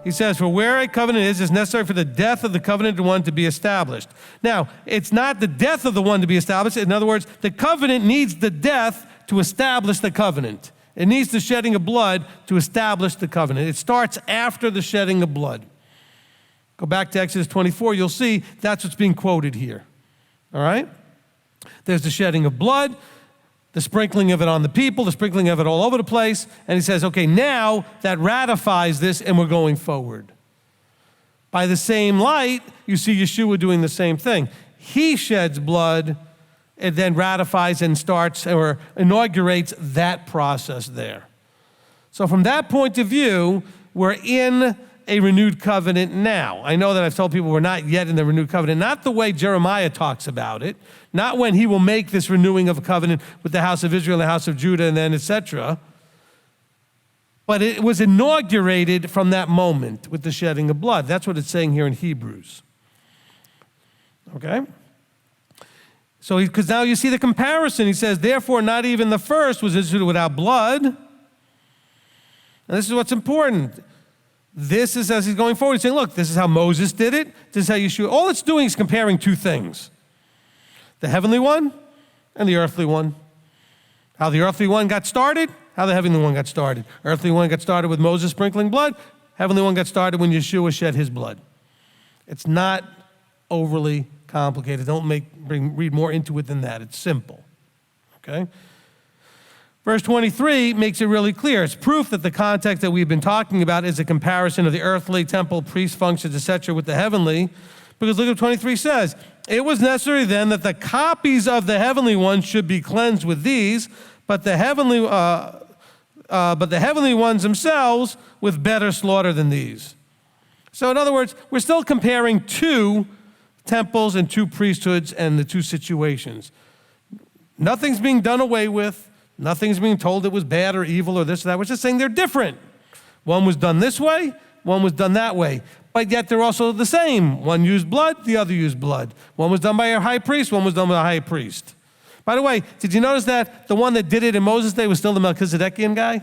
He says, for where a covenant is, it's necessary for the death of the covenanted one to be established. Now, it's not the death of the one to be established. In other words, the covenant needs the death to establish the covenant. It needs the shedding of blood to establish the covenant. It starts after the shedding of blood. Go back to Exodus 24, you'll see that's what's being quoted here. All right? There's the shedding of blood, the sprinkling of it on the people, the sprinkling of it all over the place, and he says, okay, now that ratifies this and we're going forward. By the same light, you see Yeshua doing the same thing. He sheds blood and then ratifies and starts or inaugurates that process there. So from that point of view, we're in a renewed covenant now. I know that I've told people we're not yet in the renewed covenant, not the way Jeremiah talks about it, not when he will make this renewing of a covenant with the house of Israel and the house of Judah and then etc. But it was inaugurated from that moment with the shedding of blood. That's what it's saying here in Hebrews. Okay? So, because now you see the comparison. He says, therefore, not even the first was instituted without blood. And this is what's important. This is as he's going forward. He's saying, look, this is how Moses did it. This is how Yeshua. All it's doing is comparing two things. The heavenly one and the earthly one. How the earthly one got started, how the heavenly one got started. Earthly one got started with Moses sprinkling blood. Heavenly one got started when Yeshua shed his blood. It's not overly complicated. Don't read more into it than that. It's simple. Okay? Verse 23 makes it really clear. It's proof that the context that we've been talking about is a comparison of the earthly temple, priest functions, etc., with the heavenly. Because look what 23 says. It was necessary then that the copies of the heavenly ones should be cleansed with these, but the heavenly ones themselves with better slaughter than these. So in other words, we're still comparing two temples and two priesthoods and the two situations. Nothing's being done away with. Nothing's being told it was bad or evil or this or that. We're just saying they're different. One was done this way, one was done that way. But yet they're also the same. One used blood, the other used blood. One was done by a high priest, one was done by a high priest. By the way, did you notice that the one that did it in Moses' day was still the Melchizedekian guy?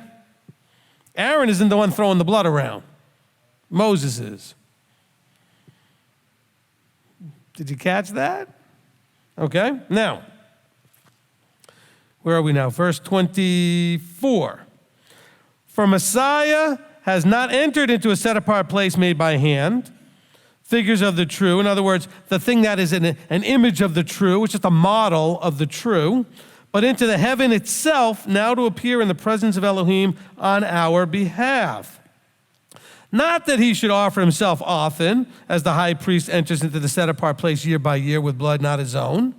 Aaron isn't the one throwing the blood around. Moses is. Did you catch that? Okay, now, where are we now? Verse 24. For Messiah has not entered into a set-apart place made by hand, figures of the true. In other words, the thing that is an image of the true, which is a model of the true, but into the heaven itself, now to appear in the presence of Elohim on our behalf. Not that he should offer himself often, as the high priest enters into the set-apart place year by year with blood not his own.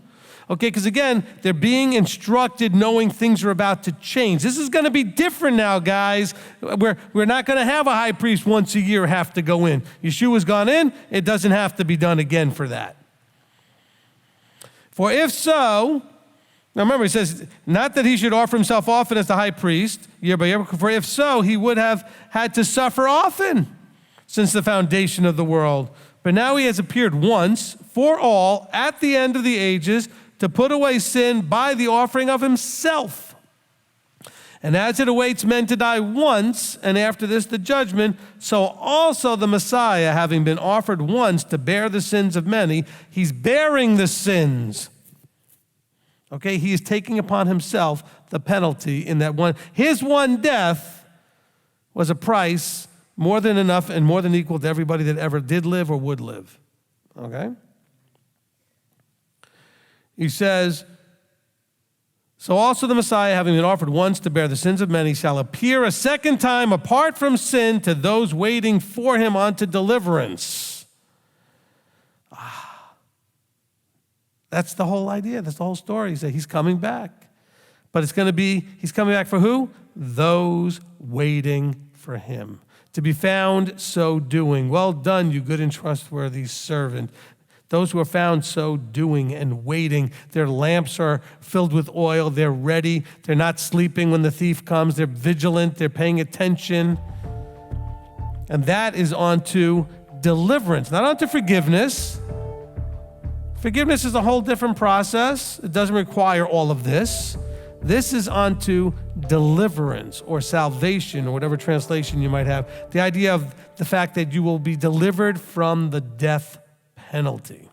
Okay, because again, they're being instructed knowing things are about to change. This is going to be different now, guys. We're not going to have a high priest once a year have to go in. Yeshua's gone in. It doesn't have to be done again for that. For if so, now remember, he says, not that he should offer himself often as the high priest, year by year, for if so, he would have had to suffer often since the foundation of the world. But now he has appeared once for all at the end of the ages to put away sin by the offering of himself. And as it awaits men to die once, and after this the judgment, so also the Messiah, having been offered once to bear the sins of many, he's bearing the sins. Okay, he is taking upon himself the penalty in that one. His one death was a price more than enough and more than equal to everybody that ever did live or would live. Okay? He says, so also the Messiah, having been offered once to bear the sins of many, shall appear a second time apart from sin to those waiting for him unto deliverance. That's the whole idea. That's the whole story. He said he's coming back. But it's going to be, he's coming back for who? Those waiting for him. To be found so doing. Well done, you good and trustworthy servant. Those who are found so doing and waiting, their lamps are filled with oil, they're ready, they're not sleeping when the thief comes, they're vigilant, they're paying attention. And that is onto deliverance, not onto forgiveness. Forgiveness is a whole different process. It doesn't require all of this. This is unto deliverance or salvation, or whatever translation you might have. The idea of the fact that you will be delivered from the death penalty.